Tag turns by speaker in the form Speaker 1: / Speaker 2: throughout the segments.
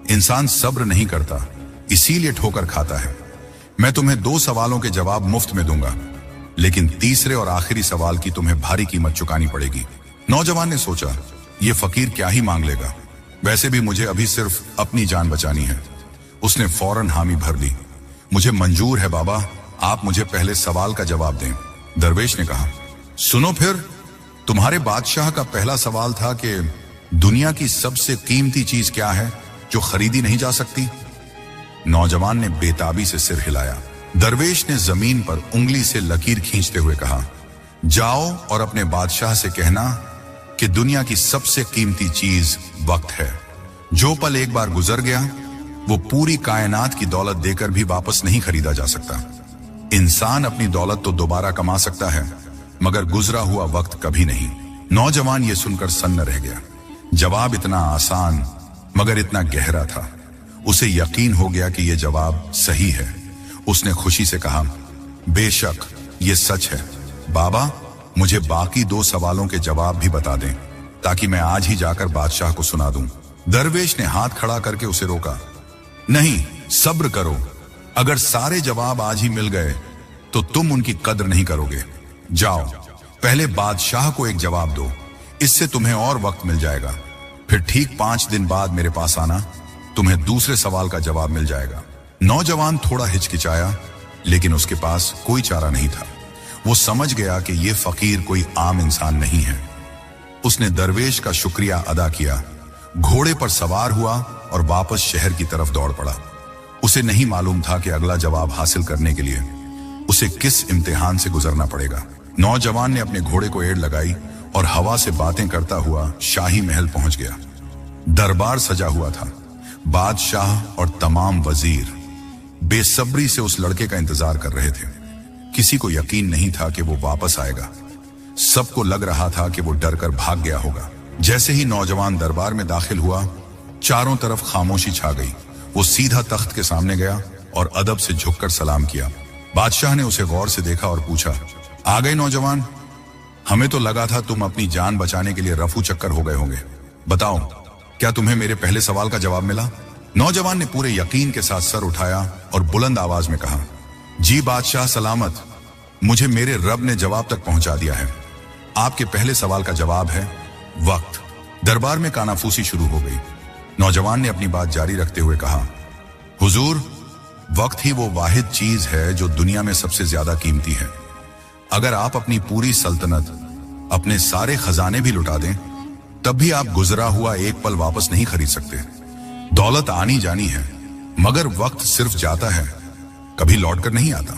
Speaker 1: इंसान सब्र नहीं करता, इसीलिए ठोकर खाता है। मैं तुम्हें 2 सवालों के जवाब मुफ्त में दूंगा, लेकिन तीसरे और आखिरी सवाल की तुम्हें भारी कीमत चुकानी पड़ेगी। नौजवान ने सोचा, ये फकीर क्या ही मांग लेगा, वैसे भी मुझे अभी सिर्फ अपनी जान बचानी है। उसने फौरन हामी भर ली। मुझे मंजूर है बाबा, आप मुझे पहले सवाल का जवाब दें। दरवेश ने कहा, सुनो फिर, तुम्हारे बादशाह का पहला सवाल था कि दुनिया की सबसे कीमती चीज क्या है जो खरीदी नहीं जा सकती। नौजवान ने बेताबी से सिर हिलाया। दरवेश ने जमीन पर उंगली से लकीर खींचते हुए कहा, जाओ और अपने बादशाह से कहना कि दुनिया की सबसे कीमती चीज वक्त है। जो पल एक बार गुजर गया वो पूरी कायनात की दौलत देकर भी वापस नहीं खरीदा जा सकता। इंसान अपनी दौलत तो दोबारा कमा सकता है, मगर गुजरा हुआ वक्त कभी नहीं। नौजवान ये सुनकर सन्न रह गया। जवाब इतना आसान मगर इतना गहरा था। उसे यकीन हो गया कि यह जवाब सही है। उसने खुशी से कहा, बेशक ये सच है बाबा, मुझे बाकी 2 सवालों के जवाब भी बता दें ताकि मैं आज ही जाकर बादशाह को सुना दूं। दरवेश ने हाथ खड़ा करके उसे रोका। नहीं, सब्र करो, अगर सारे जवाब आज ही मिल गए तो तुम उनकी कद्र नहीं करोगे। जाओ, पहले बादशाह को एक जवाब दो, इससे तुम्हें और वक्त मिल जाएगा। फिर ठीक 5 दिन बाद मेरे पास आना, तुम्हें दूसरे सवाल का जवाब मिल जाएगा। नौजवान थोड़ा हिचकिचाया, लेकिन उसके पास कोई चारा नहीं था। वो समझ गया कि यह फकीर कोई आम इंसान नहीं है। उसने दरवेश का शुक्रिया अदा किया, घोड़े पर सवार हुआ और वापस शहर की तरफ दौड़ पड़ा। उसे नहीं मालूम था कि अगला जवाब हासिल करने के लिए उसे किस इम्तिहान से गुजरना पड़ेगा। नौजवान ने अपने घोड़े को एड़ लगाई और हवा से बातें करता हुआ शाही महल पहुंच गया। दरबार सजा हुआ था। बादशाह और तमाम वजीर बेसब्री से उस लड़के का इंतजार कर रहे थे। किसी को यकीन नहीं था कि वो वापस आएगा। सबको लग रहा था कि वो डरकर भाग गया होगा। जैसे ही नौजवान दरबार में दाखिल हुआ, चारों तरफ खामोशी छा गई। वो सीधा तख्त के सामने गया और अदब से झुककर सलाम किया। बादशाह ने उसे गौर से देखा और पूछा, आ गए नौजवान? हमें तो लगा था तुम अपनी जान बचाने के लिए रफू चक्कर हो गए होंगे। बताओ, क्या तुम्हें मेरे पहले सवाल का जवाब मिला? नौजवान ने पूरे यकीन के साथ सर उठाया और बुलंद आवाज में कहा, जी बादशाह सलामत, मुझे मेरे रब ने जवाब तक पहुंचा दिया है। आपके पहले सवाल का जवाब है वक्त। दरबार में कानाफूसी शुरू हो गई। नौजवान ने अपनी बात जारी रखते हुए कहा, हुजूर, वक्त ही वो वाहिद चीज है जो दुनिया में सबसे ज्यादा कीमती है। अगर आप अपनी पूरी सल्तनत, अपने सारे खजाने भी लुटा दें, तब भी आप गुजरा हुआ एक पल वापस नहीं खरीद सकते। दौलत आनी जानी है, मगर वक्त सिर्फ जाता है, कभी लौटकर नहीं आता।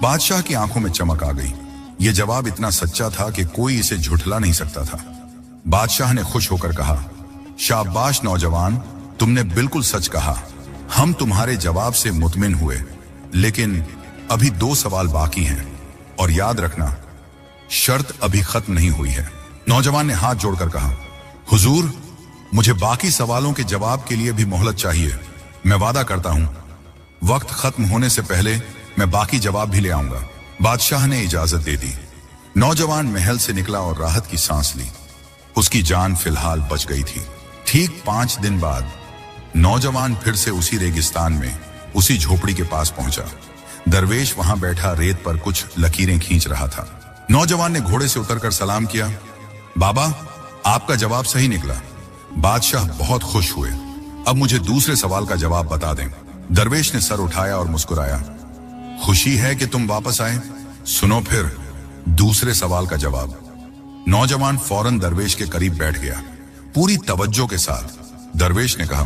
Speaker 1: बादशाह की आंखों में चमक आ गई। यह जवाब इतना सच्चा था कि कोई इसे झुठला नहीं सकता था। बादशाह ने खुश होकर कहा, शाबाश नौजवान, तुमने बिल्कुल सच कहा। हम तुम्हारे जवाब से मुतमिन हुए, लेकिन अभी 2 सवाल बाकी हैं और याद रखना, शर्त अभी खत्म नहीं हुई है। नौजवान ने हाथ जोड़कर कहा, हुजूर, मुझे बाकी सवालों के जवाब के लिए भी मोहलत चाहिए। मैं वादा करता हूं, वक्त खत्म होने से पहले मैं बाकी जवाब भी ले आऊंगा। बादशाह ने इजाजत दे दी। नौजवान महल से निकला और राहत की सांस ली। उसकी जान फिलहाल बच गई थी। ठीक 5 दिन बाद नौजवान फिर से उसी रेगिस्तान में, उसी झोपड़ी के पास पहुंचा। दरवेश वहां बैठा रेत पर कुछ लकीरें खींच रहा था। नौजवान ने घोड़े से उतरकर सलाम किया, बाबा, आपका जवाब सही निकला। बादशाह बहुत खुश हुए। अब मुझे दूसरे सवाल का जवाब बता दें। दरवेश ने सर उठाया और मुस्कुराया, खुशी है कि तुम वापस आए। सुनो फिर दूसरे सवाल का जवाब। नौजवान फौरन दरवेश के करीब बैठ गया। पूरी तवज्जो के साथ दरवेश ने कहा,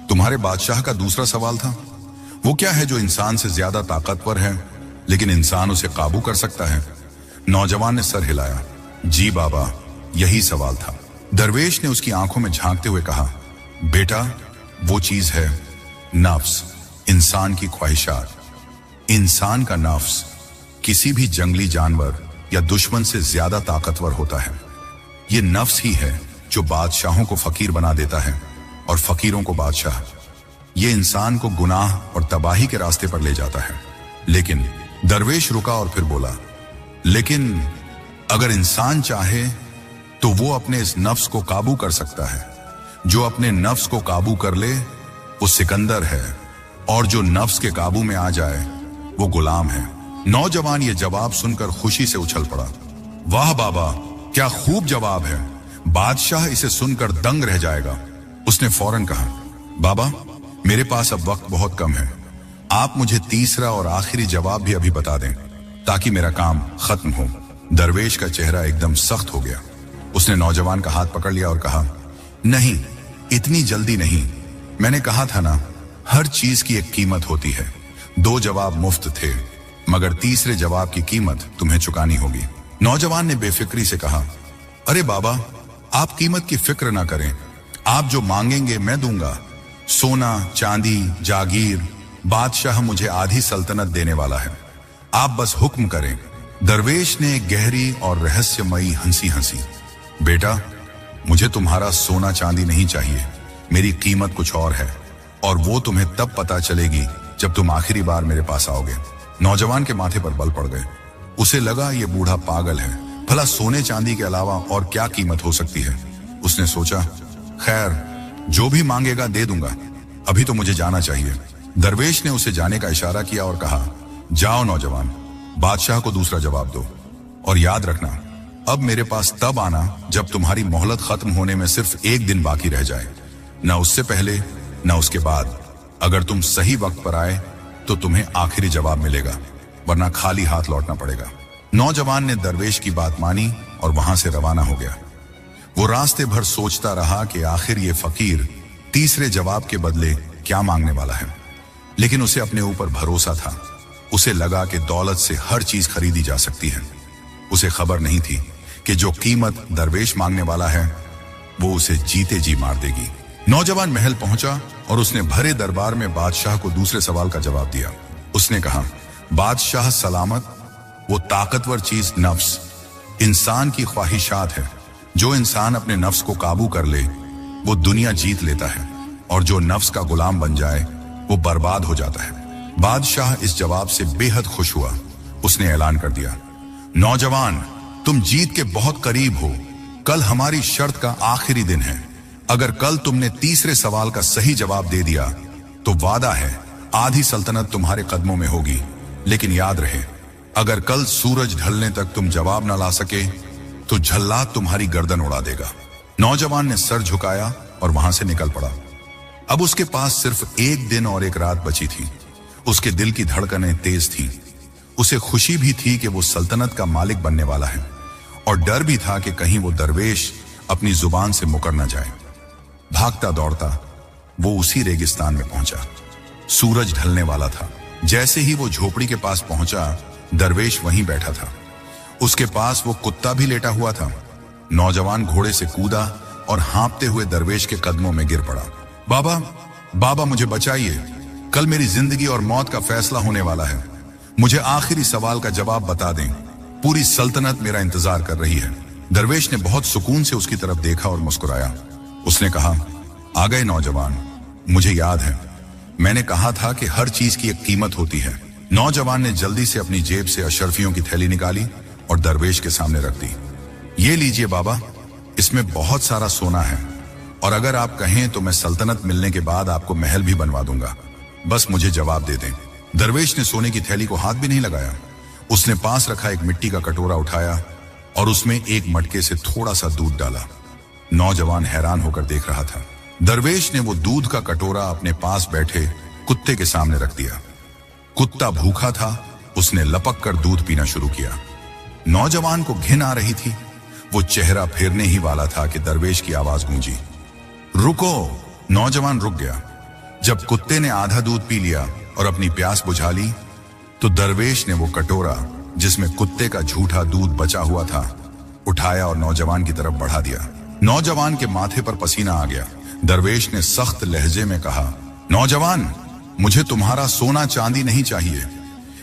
Speaker 1: तुम्हारे बादशाह का दूसरा सवाल था, वो क्या है जो इंसान से ज्यादा ताकतवर है लेकिन इंसान उसे काबू कर सकता है? नौजवान ने सर हिलाया, जी बाबा, यही सवाल था। दरवेश ने उसकी आंखों में झांकते हुए कहा, बेटा, वो चीज है नफ्स, इंसान की ख्वाहिशात। इंसान का नफ्स किसी भी जंगली जानवर या दुश्मन से ज्यादा ताकतवर होता है। ये नफ्स ही है जो बादशाहों को फकीर बना देता है और फकीरों को बादशाह। ये इंसान को गुनाह और तबाही के रास्ते पर ले जाता है। लेकिन दरवेश रुका और फिर बोला, लेकिन अगर इंसान चाहे तो वो अपने इस नफ्स को काबू कर सकता है। जो अपने नफ्स को काबू कर ले वो सिकंदर है, और जो नफ्स के काबू में आ जाए वो गुलाम है। नौजवान ये जवाब सुनकर खुशी से उछल पड़ा। वाह बाबा, क्या खूब जवाब है, बादशाह इसे सुनकर दंग रह जाएगा। उसने फौरन कहा, बाबा मेरे पास अब वक्त बहुत कम है, आप मुझे तीसरा और आखिरी जवाब भी अभी बता दें ताकि मेरा काम खत्म हो। दरवेश का चेहरा एकदम सख्त हो गया। उसने नौजवान का हाथ पकड़ लिया और कहा, नहीं, इतनी जल्दी नहीं। मैंने कहा था ना, हर चीज की एक कीमत होती है। 2 जवाब मुफ्त थे, मगर तीसरे जवाब की कीमत तुम्हें चुकानी होगी। नौजवान ने बेफिक्री से कहा, अरे बाबा, आप कीमत की फिक्र ना करें, आप जो मांगेंगे मैं दूंगा। सोना, चांदी, जागीर, बादशाह मुझे आधी सल्तनत देने वाला है, आप बस हुक्म करें। दरवेश ने एक गहरी और रहस्यमयी हंसी हंसी। बेटा, मुझे तुम्हारा सोना चांदी नहीं चाहिए, मेरी कीमत कुछ और है, और वो तुम्हें तब पता चलेगी जब तुम आखिरी बार मेरे पास आओगे। नौजवान के माथे पर बल पड़ गए। उसे लगा ये बूढ़ा पागल है, भला सोने चांदी के अलावा और क्या कीमत हो सकती है। उसने सोचा, खैर जो भी मांगेगा दे दूंगा, अभी तो मुझे जाना चाहिए। दरवेश ने उसे जाने का इशारा किया और कहा, जाओ नौजवान, बादशाह को दूसरा जवाब दो, और याद रखना अब मेरे पास तब आना जब तुम्हारी मोहलत खत्म होने में सिर्फ 1 दिन बाकी रह जाए, न उससे पहले न उसके बाद। अगर तुम सही वक्त पर आए तो तुम्हें आखिरी जवाब मिलेगा, वरना खाली हाथ लौटना पड़ेगा। नौजवान ने दरवेश की बात मानी और वहां से रवाना हो गया। वो रास्ते भर सोचता रहा कि आखिर ये फकीर तीसरे जवाब के बदले क्या मांगने वाला है, लेकिन उसे अपने ऊपर भरोसा था। उसे लगा कि दौलत से हर चीज खरीदी जा सकती है। उसे खबर नहीं थी कि जो कीमत दरवेश मांगने वाला है वो उसे जीते जी मार देगी। नौजवान महल पहुंचा और उसने भरे दरबार में बादशाह को दूसरे सवाल का जवाब दिया। उसने कहा, बादशाह सलामत, वो ताकतवर चीज नफ्स, इंसान की ख्वाहिशात है। जो इंसान अपने नफ्स को काबू कर ले वो दुनिया जीत लेता है, और जो नफ्स का गुलाम बन जाए वो बर्बाद हो जाता है। बादशाह इस जवाब से बेहद खुश हुआ। उसने ऐलान कर दिया, नौजवान, तुम जीत के बहुत करीब हो। कल हमारी शर्त का आखिरी दिन है। अगर कल तुमने तीसरे सवाल का सही जवाब दे दिया तो वादा है आधी सल्तनत तुम्हारे कदमों में होगी। लेकिन याद रहे, अगर कल सूरज ढलने तक तुम जवाब न ला सके तो झल्लाद तुम्हारी गर्दन उड़ा देगा। नौजवान ने सर झुकाया और वहां से निकल पड़ा। अब उसके पास सिर्फ 1 दिन और 1 रात बची थी। उसके दिल की धड़कनें तेज थीं। उसे खुशी भी थी कि वो सल्तनत का मालिक बनने वाला है, और डर भी था कि कहीं वो दरवेश अपनी जुबान से मुकर न जाए। भागता दौड़ता वो उसी रेगिस्तान में पहुंचा। सूरज ढलने वाला था। जैसे ही वो झोपड़ी के पास पहुंचा, दरवेश वहीं बैठा था। उसके पास वो कुत्ता भी लेटा हुआ था। नौजवान घोड़े से कूदा और हाँपते हुए दरवेश के कदमों में गिर पड़ा। बाबा, बाबा मुझे बचाइए, कल मेरी जिंदगी और मौत का फैसला होने वाला है। मुझे आखिरी सवाल का जवाब बता दें, पूरी सल्तनत मेरा इंतजार कर रही है। दरवेश ने बहुत सुकून से उसकी तरफ देखा और मुस्कुराया। उसने कहा, आ गए नौजवान, मुझे याद है, मैंने कहा था कि हर चीज की एक कीमत होती है। नौजवान ने जल्दी से अपनी जेब से अशर्फियों की थैली निकाली और दरवेश के सामने रख दी। ये लीजिए बाबा, इसमें बहुत सारा सोना है, और अगर आप कहें तो मैं सल्तनत मिलने के बाद आपको महल भी बनवा दूंगा, बस मुझे जवाब दे दें। दरवेश ने सोने की थैली को हाथ भी नहीं लगाया। उसने पास रखा एक मिट्टी का कटोरा उठाया और उसमें एक मटके से थोड़ा सा दूध डाला। नौजवान हैरान होकर देख रहा था। दरवेश ने वो दूध का कटोरा अपने पास बैठे कुत्ते के सामने रख दिया। कुत्ता भूखा था, उसने लपक कर दूध पीना शुरू किया। नौजवान को घिन आ रही थी। वो चेहरा फेरने ही वाला था कि दरवेश की आवाज गूंजी, रुको। नौजवान रुक गया। जब कुत्ते ने आधा दूध पी लिया और अपनी प्यास बुझा ली तो दरवेश ने वो कटोरा जिसमें कुत्ते का झूठा दूध बचा हुआ था उठाया और नौजवान की तरफ बढ़ा दिया। नौजवान के माथे पर पसीना आ गया। दरवेश ने सख्त लहजे में कहा, नौजवान, मुझे तुम्हारा सोना चांदी नहीं चाहिए।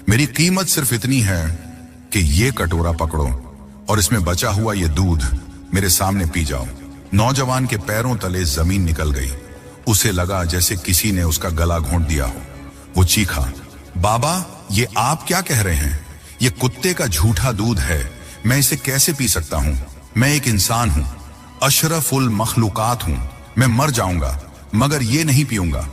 Speaker 1: मेरी कीमत सिर्फ इतनी है कि ये कटोरा पकड़ो और इसमें बचा हुआ ये दूध मेरे सामने पी जाओ। नौजवान के पैरों तले जमीन निकल गई। उसे लगा जैसे किसी ने उसका गला घोंट दिया हो। वो चीखा, बाबा, ये आप क्या कह रहे हैं? ये कुत्ते का झूठा दूध है, मैं इसे कैसे पी सकता हूं? मैं एक इंसान हूं, अशरफुल मखलूकात हूं। मैं मर जाऊंगा मगर ये नहीं पीऊंगा।